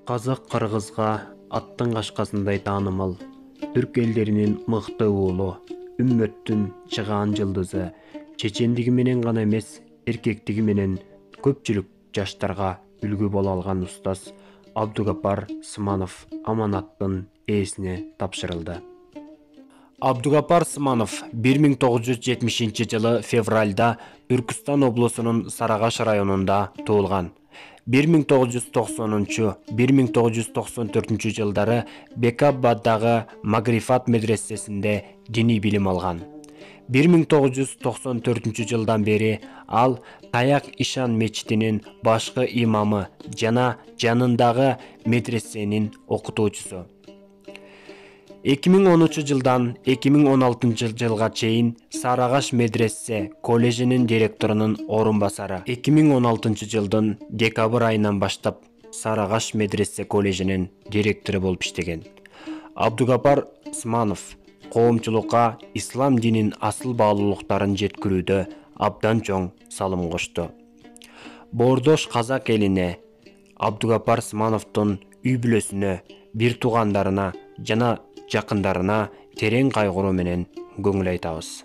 Қазақ қырғызға аттың қашқасындай танымал, түрк елдерінің мықты уулу, үммөттүн чыгаан жылдызы, чечендиги менен гана эмес, эркектиги менен көпчүлүк жаштарга үлгү боло алган устаз Абдугапар Сманов аманаттын ээсине тапшырылды. Абдугапар Сманов 1970 жылы февральда Түркістан облусунун Сарыагаш районунда туулган. 1990-1994 жылдары Бекабадагы Магрифат медресесинде диний билим алган. 1994 жылдан бери ал Таяк Ишан мечитинин башкы имамы жана жанындагы медресенин окутуучусу. 2013 жылдан 2016 жылга чейин Сарыагаш медресе коллежинин директорунун орун басары. 2016 жылдын декабрь айынан баштап Сарыагаш медресе коллежинин директору болуп иштеген. Абдугапар Сманов коомчулукка ислам динин асыл баалуулуктарын жеткирүүдө абдан чоң салым кошту. Боордош казак элине, Абдугапар Смановдун үй бүлөсүнө, бир туугандарына жана жакындарына терең кайгыруу менен көңүл айтабыз.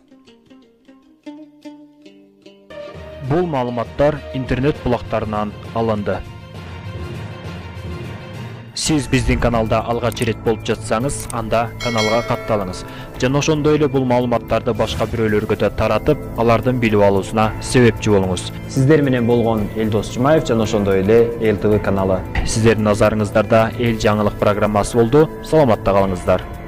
Бул маалыматтар интернет булактарынан алынды. Сиз биздин каналда алгач ирет болуп жатсаңыз, анда каналга катталыңыз. Жана ошондой эле бул маалыматтарды башка бирөөлөргө да таратып, алардын билип алуусуна себепчи болуңуз. Сиздер менен болгон Элдос Жумаев жана ошондой эле Эл ТВ каналы. Сиздердин назарыңыздарда Эл жаңылык программасы болду. Саламатта калыңыздар.